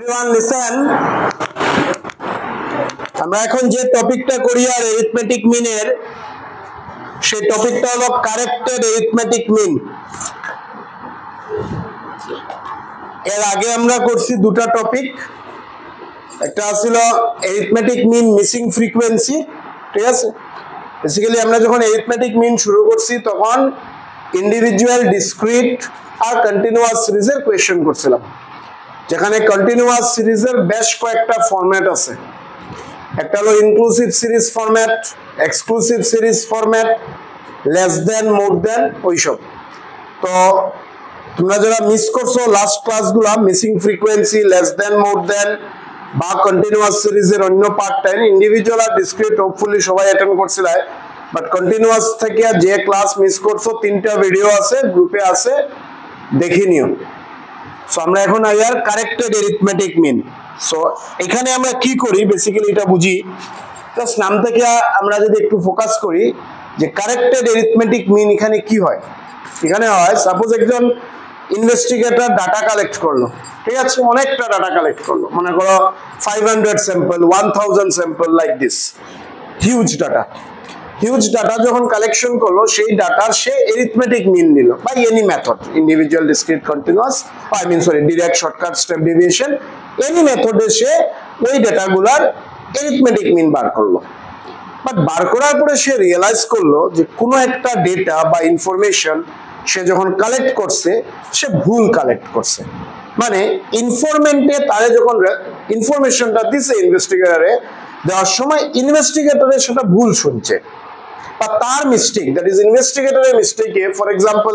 everyone listen, আমরা এখন যে টপিকটা করি আর অ্যারিথমেটিক মিনের, সেই টপিকটা হলো কারেক্টেড অ্যারিথমেটিক মিন। এর আগে আমরা করছি দুটো টপিক, একটা ছিল অ্যারিথমেটিক মিন মিসিং ফ্রিকোয়েন্সি, ঠিক আছে। বেসিক্যালি আমরা যখন অ্যারিথমেটিক মিন শুরু করছি তখন ইন্ডিভিজুয়াল, ডিসক্রিট আর কন্টিনিউয়াস সিরিজের কোয়েশ্চেন করছিলাম, যেখানে কন্টিনিউয়াস সিরিজের বেশ কয়েকটা ফরম্যাট আছে। একটা হলো inclusive series format, exclusive series format, less than, more than, ওইসব। তো তোমরা যারা মিস করছো লাস্ট ক্লাসগুলো, missing frequency, less than, more than বা কন্টিনিউয়াস সিরিজের অন্য পার্টটা, ইন্ডিভিজুয়াল আর ডিসক্রিট হোপফুলি সবাই অ্যাটেন্ড করছিলে, বাট কন্টিনিউয়াস থেকে যে ক্লাস মিস করছো তিনটা ভিডিও আছে, গ্রুপে আছে, দেখে নিও। সো আমরা এখন আইয়ার কারেক্টেড অ্যারিথমেটিক মিন। সো এখানে আমরা কি করি বেসিক্যালি এটা বুঝি, জাস্ট নাম থেকে আমরা যদি একটু ফোকাস করি যে কারেক্টেড অ্যারিথমেটিক মিন এখানে কি হয়। এখানে হয় সাপোজ একজন ইনভেস্টিগেটর ডাটা কালেক্ট করলো, ঠিক আছে, অনেকটা ডাটা কালেক্ট করলো, মনে করো 500 sample, 1000 sample, like this, huge data. Huge data যখন কালেকশন করলো, সেই ডাটার সে অ্যারিথমেটিক মিন নিল by any method, individual, discrete, continuous, direct, shortcut, step deviation, any মেথডে সে ওই ডাটাগুলার অ্যারিথমেটিক মিন বার করলো। বাট বার করার পরে সে রিয়েলাইজ করলো যে কোনো একটা ডেটা বা ইনফরমেশন সে যখন কালেক্ট করছে সে ভুল কালেক্ট করছে। মানে ইনফরমেন্টে তারে যখন ইনফরমেশনটা দিছে ইনভেস্টিগেটরে, দেওয়ার সময় ইনভেস্টিগেটরে সেটা ভুল শুনছে বা তার মিস্টেক, দ্যাট ইজ ইনভেস্টিগেটরের মিস্টেকে। ফর এক্সাম্পল,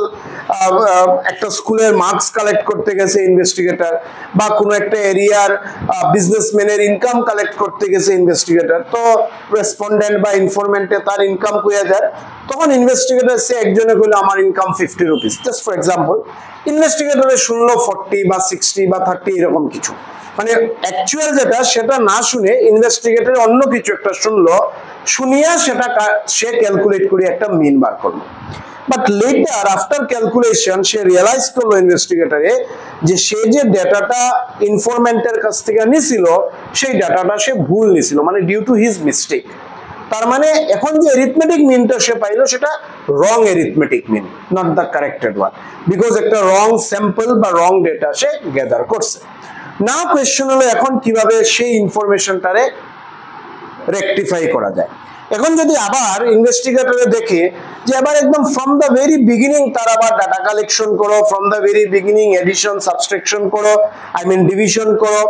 একটা স্কুলের মার্কস কালেক্ট করতে গেছে ইনভেস্টিগেটর, বা কোনো একটা এরিয়ার বিজনেসম্যানের ইনকাম কালেক্ট করতে গেছে ইনভেস্টিগেটর, তো রেসপন্ডেন্ট বা ইনফরমেন্টে তার ইনকাম কইয়া যায়, তখন ইনভেস্টিগেটর সে একজনে কইলো আমার income 50 rupees, just for example, ইনভেস্টিগেটরে শুনলো 40 বা 60 বা 30 এরকম কিছু। মানে অ্যাকচুয়াল যেটা সেটা না শুনে ইনভেস্টিগেটর অন্য কিছু একটা শুনলো, শুনিয়া সেটা সে ক্যালকুলেট করে একটা মিন বার করলো। বাট লেটার আফটার ক্যালকুলেশন সে রিয়েলাইজ করলো ইনভেস্টিগেটরে যে সে যে ডেটাটা ইনফরমেন্টের কাছ থেকে নিছিল সেই ডাটাটা সে ভুল নিছিল, মানে ডিউ টু হিজ মিস্টেক। তার মানে এখন যে অ্যারিথমেটিক মিনটা সে পাইলো সেটা wrong arithmetic mean, not the corrected one, because একটা রং স্যাম্পল বা রং ডেটা সে গ্যাদার করছে। না কোয়েশ্চন হলো এখন কিভাবে সেই ইনফরমেশনটারে রেকটিফাই করা যায়। এখন যদি আবার ইনভেস্টিগেটরে দেখে যে আবার একদম ফ্রম দ্য ভেরি বিগিনিং তার আবার ডাটা কালেকশন করো, from the very beginning addition, subtraction করো, ডিভিশন করো,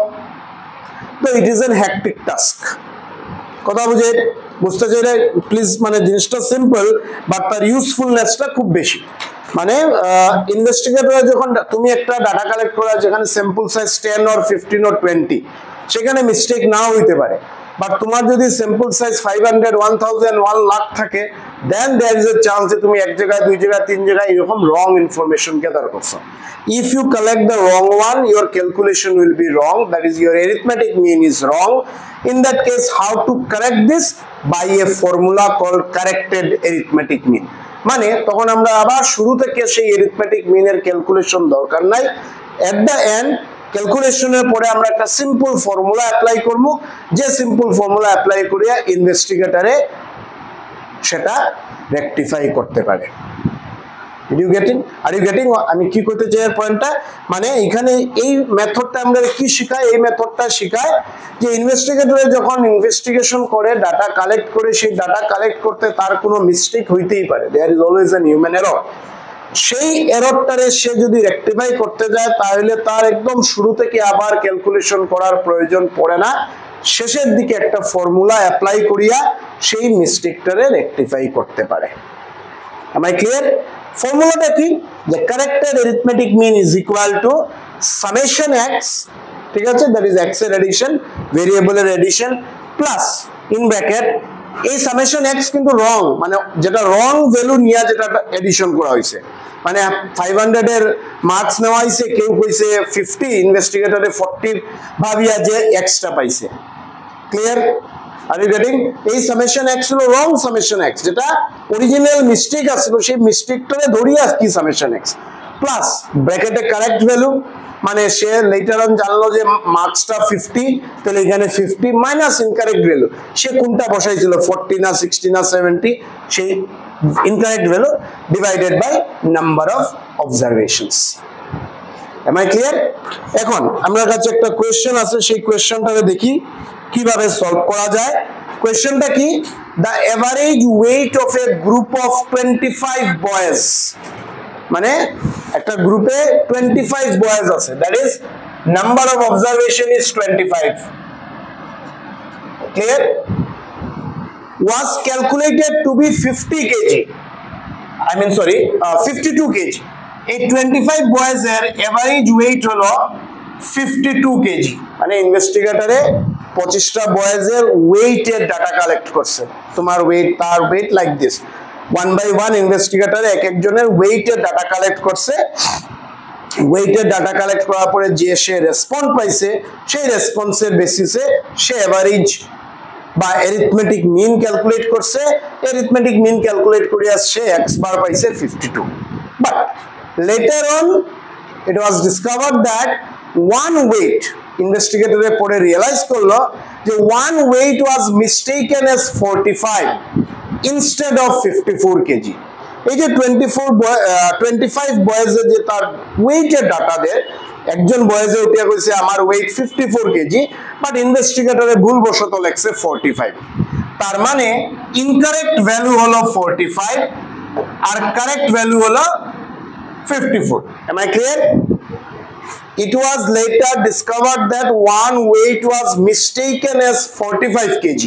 তো it is an hectic task. কথা বুঝতে চাইলে প্লিজ, মানে জিনিসটা সিম্পল বাট তার ইউজফুলনেসটা খুব বেশি। মানে ইনভেস্টিগেটর যখন তুমি একটা ডাটা কালেক্ট করা যেখানে স্যাম্পল সাইজ 10 or 15 or 20, সেখানে মিস্টেক নাও হইতে পারে, বাট তোমার যদি স্যাম্পল সাইজ 500, 1000, 1 লাখ থাকে, দেন দেয়ার ইজ এ চান্স যে তুমি এক জায়গায়, দুই জায়গায়, তিন জায়গায় এরকম রং ইনফরমেশন গ্যাদার করছো। If you collect the wrong one, your calculation will be wrong, that is your arithmetic mean is wrong. In that case, how to correct this? By a formula called corrected arithmetic mean. মানে তখন আমরা আবার শুরু থেকে সেই arithmetic মিনের calculation দরকার নাই, এট দ্য এন্ড ক্যালকুলেশনের পরে আমরা একটা সিম্পল ফর্মুলা অ্যাপ্লাই করব, যে সিম্পল ফর্মুলা অ্যাপ্লাই করিয়া ইনভেস্টিগেটরে সেটা রেকটিফাই করতে পারে। আর ইউ গেটিং আমি কি করতে চাই এর পয়েন্টটা? মানে এখানে এই মেথডটা আমরা কি শিখায়, এই মেথডটা শিখায় যে ইনভেস্টিগেটরে যখন ইনভেস্টিগেশন করে, ডাটা কালেক্ট করে, সেই ডাটা কালেক্ট করতে তার কোনো মিস্টেক হইতেই পারে, there is always an human error. সেই এররটারে সে যদি রেকটিফাই করতে যায় তাহলে তার একদম শুরু থেকে আবার ক্যালকুলেশন করার প্রয়োজন পড়ে না, শেষের দিকে একটা ফর্মুলা অ্যাপ্লাই করিয়া সেই মিস্টেকটারে রেকটিফাই করতে পারে। Am I clear? ফর্মুলাটা কি? যে corrected arithmetic mean is equal to summation x, ঠিক আছে, দ্যাট ইজ এক্স এর এডিশন, ভেরিয়েবলের এডিশন, প্লাস ইন ব্র্যাকেট এই সামেশন এক্স কিন্তু রং, মানে যেটা রং ভ্যালু নিয়ে যেটা এডিশন করা হয়েছে, মানে 500 এর মার্কস নেওয়া হয়েছে, কেউ কইছে 50, ইনভেস্টিগেটরে 40 ভাবিয়া যে এক্সট্রা পাইছে। ক্লিয়ার? Are you getting? এই সামেশন এক্স হলো রং সামেশন এক্স, যেটা অরিজিনাল মিস্টেক আছে সেই মিস্টেকটারে ধরিয়া কি সামেশন এক্স, প্লাস ব্র্যাকেটে কারেক্ট ভ্যালু, মানে সে লেটার অন জানলো যে মার্কসটা 50, তাহলে এখানে 50 মাইনাস ইনকারেক্ট ভ্যালু, সে কোনটা বসাইছিল 40 না 60 না 70, সেই incorrect value divided by number of observations. Am I clear? এখন আমার কাছে একটা কোশ্চেন আছে, সেই কোশ্চেনটাকে দেখি কিভাবে সলভ করা যায়। কোশ্চেনটা কি? The average weight of a group of 25 boys, মানে একটা গ্রুপে 25 বয়েজ আছে, that is number of observation is 25, clear, was calculated to be 50 kg, I mean sorry 52 kg। এই 25 বয়েজের এভারেজ ওয়েট হলো 52 kg, মানে ইনভেস্টিগেটরে 25টা বয়েজের ওয়েটের ডাটা কালেক্ট করছে, তোমার ওয়েট তার weight like this, 1 by 1 investigator এক একজনের ওয়েটের ডাটা কালেক্ট করছে। ওয়েটের ডাটা কালেক্ট করার পরে যে সে রেসপন্স পাইছে, সেই রেসপন্সের বেসিসে সে এভারেজ বা অ্যারিথমেটিক মিন ক্যালকুলেট করছে। অ্যারিথমেটিক মিন ক্যালকুলেট করিয়া সে x বার পাইছে 52, but later on it was discovered that one weight, ইনভেস্টিগেটরে পরে রিয়েলাইজ করলো যে one weight was mistaken as 45 instead of 54 kg। এই যে 25 বয়েজে যে তার ওয়েটের ডাটা দেয়, একজন বয়েজে উঠিয়া কইছে আমার ওয়েট 54 কেজি, বাট ইনভেস্টিগেটরে ভুলবশত লেখছে 45, তার মানে ইনকারেক্ট ভ্যালু হলো 45 আর কারেক্ট ভ্যালু হলো 54। Am I clear? It was later discovered that one weight was mistaken as 45 kg।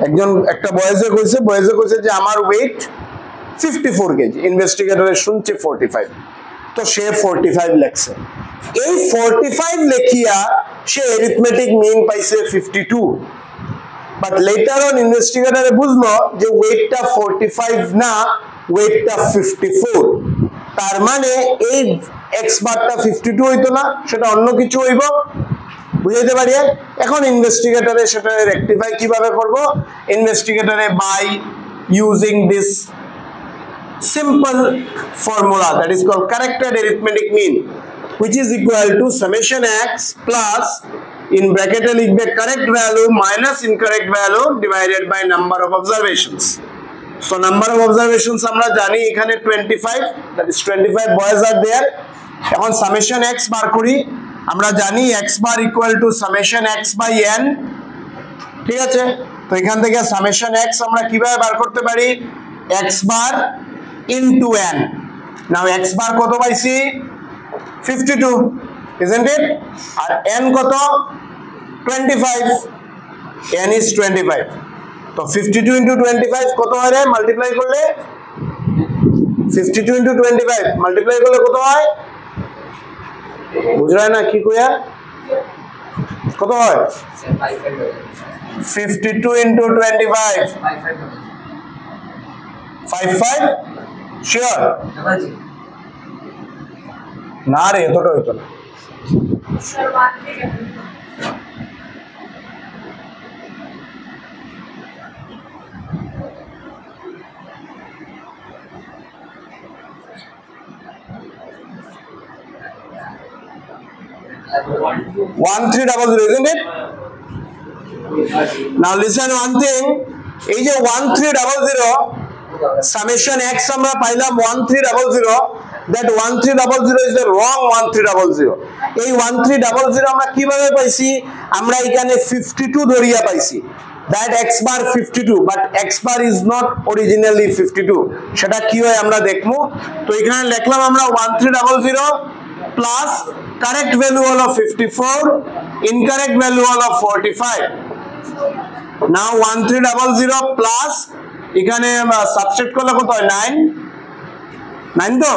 একজন একটা বয়েজে কইছে যে আমার ওয়েট 54 কেজি, ইনভেস্টিগেটরে শুনছে 45, তো সে 45 লেখছে। এই 45 লেখিয়া সে অ্যারিথমেটিক মিন পাইছে 52, বাট লেটার অন ইনভেস্টিগেটরে বুঝলো যে ওয়েটটা 45 না, ওয়েটটা 54, তার মানে এই এক্স বারটা 52 হইতো না, সেটা অন্য কিছু হইব, বুঝাইতে পারি। এখন ইনভেস্টিগেটরে সেটা রেকটিফাই কিভাবে করব? ইনভেস্টিগেটরে by using this simple formula that is called corrected arithmetic mean, which is equal to summation x plus in bracket e likhbe correct value minus incorrect value divided by number of observations। So number of observations আমরা জানি এখানে 25, that is 25 boys are there। এখন summation x বার করি, আমরা জানি x bar equal to summation x by n, ঠিক আছে? তো এখান থেকে summation x আমরা কিভাবে বার করতে পারি? x bar into n। Now x bar কত পাইছি? 52, isn't it? আর n কত? 25, n is 25, তো 52 into 25 কত হয় রে? মাল্টিপ্লাই করলে 52 into 25 মাল্টিপ্লাই করলে কত হয়? বুঝরায় না কি কইয়া? কত হয়? 52 into 25 55, শিওর না রে, এতটা হইতো না। One 300, isn't it? Now listen one thing, এই যে 1300 summation x আমরা পাইলাম 1300, that 1300 is the wrong 1300। এই 1300 আমরা কিভাবে পাইছি? আমরা এখানে 52 ধরিয়া পাইছি, that x bar 52, but x bar is not originally 52, সেটা কি হয় আমরা দেখবো। তো এখানে লিখলাম আমরা 1300 প্লাস কারেক্ট ভ্যালু হলো 54, ইনকারেক্ট ভ্যালু হলো 45। নাও 1300 প্লাস এখানে সাবট্রাক্ট করলে কত হয়? 9 তো,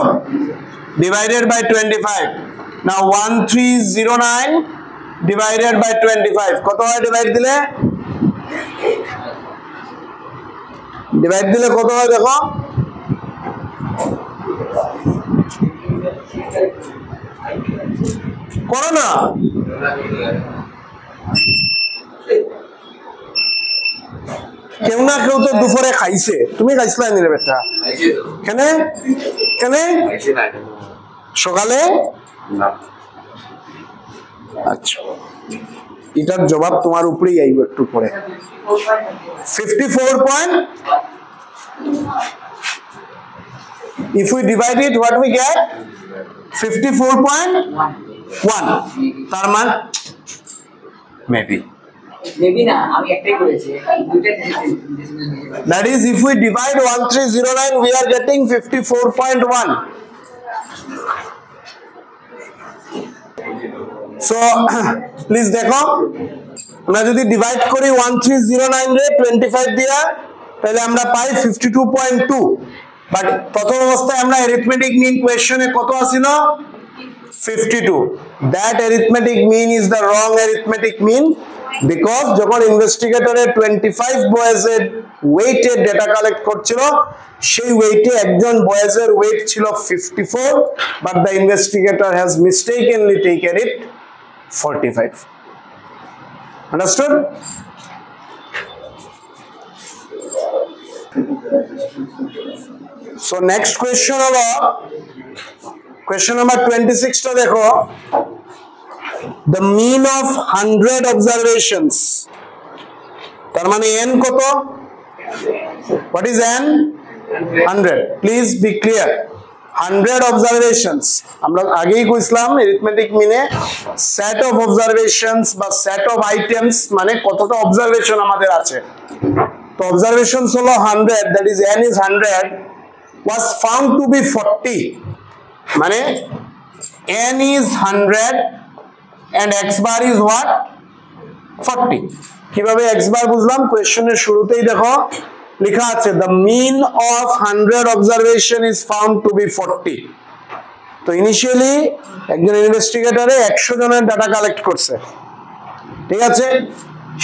divided by 25। Now 1309 divided by 25 কত হয়? ডিভাইড দিলে কত হয় দেখো, করো না, কেউ না কেউ তো দুপুরে খাইছে, তুমি খাইছিলা নি রে বেটা? কেন সকালে আচ্ছা এটার জবাব তোমার উপরেই আইব একটু পরে 54 point. If we divide it, what we get? 54.1. তার মান maybe না আমি একটাই করেছি দুইটা that is if we divide 1309 we are getting 54.1. so please দেখো আমরা যদি ডিভাইড করি 1309 রে 25 দিয়া তাহলে আমরা পাই 52.2 বাট প্রথম অবস্থায় আমরা arithmetic mean কোশ্চেনে কত আছিল 52. that arithmetic mean is the wrong arithmetic mean because যখন ইনভেস্টিগেটরে 25 বয়েজের ওয়েটের ডেটা কালেক্ট করছিল সেই ওয়েটে একজন বয়েজের ওয়েট ছিল 54 but the investigator has mistakenly taken it 45. Understood? So next question হলো question number 26 টা দেখো the mean of 100 observations তার মানে n কত what is n 100 please be clear 100 observations আমরা আগেই কইছিলাম arithmetic mean A set of observations বা set of items মানে কতটা observation আমাদের আছে তো observations হলো 100 that is n is 100 was found to be 40 মানে n is 100 and x bar is what 40 কিভাবে x bar বুঝলাম কোশ্চেনের শুরুতেই দেখো লেখা আছে the mean of 100 observation is found to be 40 তো ইনিশিয়ালি একজন ইনভেস্টিগেটরে 100 জনের ডাটা কালেক্ট করছে ঠিক আছে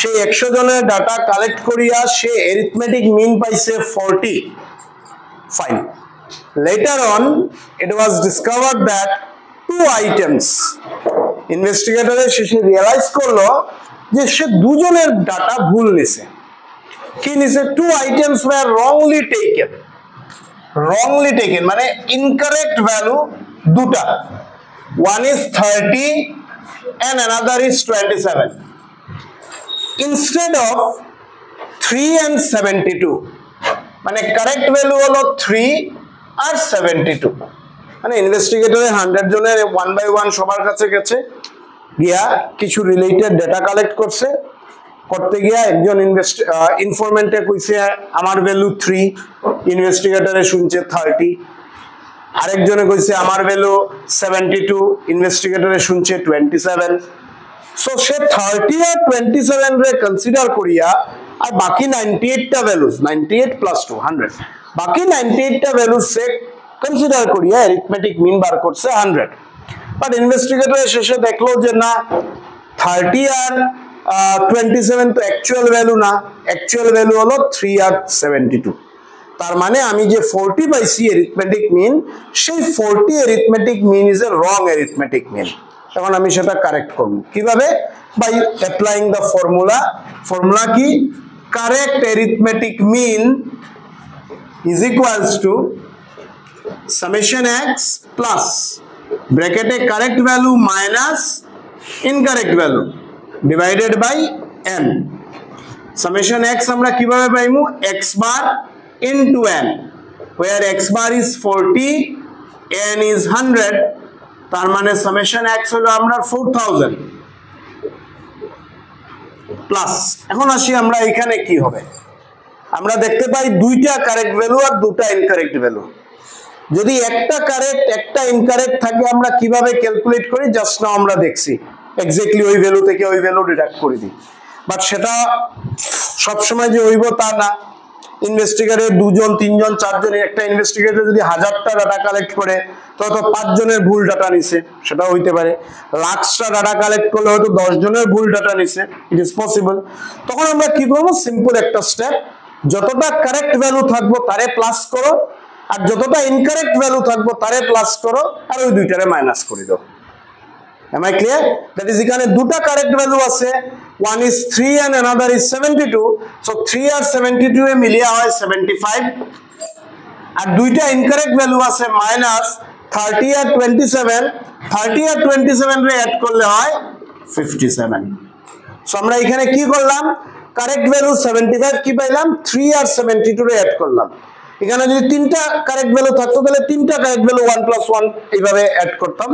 সেই 100 জনের ডাটা কালেক্ট করিয়া সে arithmetic mean পাইছে 40 fine later on it was discovered that two items investigator শেষে রিয়ালাইজ করলো যে সে দুজনের ডাটা ভুল নিছে কি নিছে two items were wrongly taken মানে incorrect value দুটা one is 30 and another is 27 instead of 3 and 72 মানে correct value হলো 3 আর 72 মানে ইনভেস্টিগেটরে 100 জনের 1 by 1 সবার কাছে গেছে গিয়া কিছু রিলেটেড ডেটা কালেক্ট করতে গিয়া একজন ইনফরমেন্টে কইছে আমার ভ্যালু 3 ইনভেস্টিগেটরে শুনছে 30 আরেকজনে কইছে আমার ভ্যালু 72 ইনভেস্টিগেটরে শুনছে 27 সো সে 30 আর 27 রে কনসিডার করিয়া আর বাকি 98 টা ভ্যালুস 98 প্লাস 2 100 বাকি 98 টা ভ্যালুস সে কনসিডার করিয়া arithmetic mean বার করছে 100 বাট ইনভেস্টিগেটর শেষে দেখলো যে না 30 আর 27 তো অ্যাকচুয়াল ভ্যালু না অ্যাকচুয়াল ভ্যালু হলো 3 আর 72 তার মানে আমি যে 40 পাইছি arithmetic mean সেই 40 arithmetic mean is a wrong arithmetic mean এখন আমি সেটা কারেক্ট করব কিভাবে বাই অ্যাপ্লাইং দ্য ফর্মুলা কি correct arithmetic mean is equals to summation x plus bracket a correct value minus incorrect value divided by n summation x আমরা কিভাবে পাইমু x bar into n where x bar is 40 n is 100 তার মানে summation x হলো আমরা 4000 plus এখন আসি আমরা এখানে কি হবে আমরা দেখতে পাই দুইটা কারেক্ট ভ্যালু আর দুটো ইনকারেক্ট ভ্যালু যদি একটা কারেক্ট একটা ইনকারেক্ট থাকে আমরা কিভাবে ক্যালকুলেট করি জাস্ট নাও আমরা দেখছি এক্স্যাক্টলি ওই ভ্যালু থেকে ওই ভ্যালু ডিডাক্ট করে দিই বাট সেটা সব সময় যে হইব তা না ইনভেস্টিগেটর দুজন তিনজন চারজন একটা ইনভেস্টিগেটর যদি 1000টা ডাটা কালেক্ট করে তো 5 জনের ভুল ডাটা নিছে সেটা হইতে পারে লাখটা ডাটা কালেক্ট করলে হয়তো 10 জনের ভুল ডাটা নিছে ইট ইজ পসিবল তখন আমরা কি করব সিম্পল একটা স্টেপ যতটা কারেক্ট ভ্যালু থাকবো তারে প্লাস করো আর যতটা ইনকারেক্ট ভ্যালু থাকবো তারে প্লাস করো আর ওই দুইটারে মাইনাস করে দাও am I clear that is এখানে দুটো কারেক্ট ভ্যালু আছে one is 3 and another is 72 so 3 আর 72 এ মিলিয়ে হয় 75 আর দুইটা ইনকারেক্ট ভ্যালু আছে minus 30 আর 27 30 আর 27 রে অ্যাড করলে হয় 57 সো আমরা এখানে কি করলাম কারেক্ট ভ্যালু 75 কি পাইলাম 3 আর 72 রে অ্যাড করলাম এখানে যদি তিনটা কারেক্ট ভ্যালু থাকতো তাহলে তিনটা কারেক্ট ভ্যালু 1 + 1 এইভাবে অ্যাড করতাম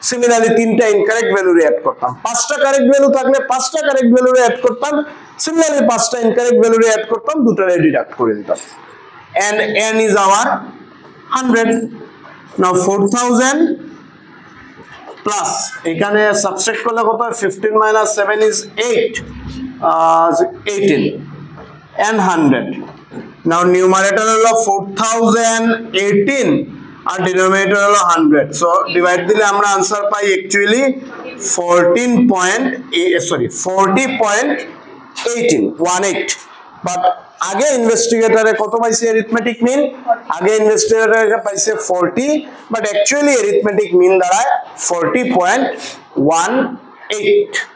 সিমিলারলি তিনটা ইনকারেক্ট ভ্যালু রে অ্যাড করতাম পাঁচটা কারেক্ট ভ্যালু থাকলে পাঁচটা কারেক্ট ভ্যালু রে অ্যাড করতাম সিমিলারলি পাঁচটা ইনকারেক্ট ভ্যালু রে অ্যাড করতাম দুটোরে ডিডাক্ট করে দিতাম and n is our 100 now 4000 plus এখানে সাবট্রাক্ট করলে কত হয় 15 - 7 is 8 18 and 100 now numerator হলো 4018 আর denominator হলো 100 so divide দিলে আমরা आंसर পাই actually 40.18 but আগে ইনভেস্টিগেটরে কত পাইছে অ্যারিথমেটিক মিন আগে ইনভেস্টিগেটরে পাইছে 40 বাট অ্যাকচুয়ালি অ্যারিথমেটিক মিন দাঁড়ায় 40.18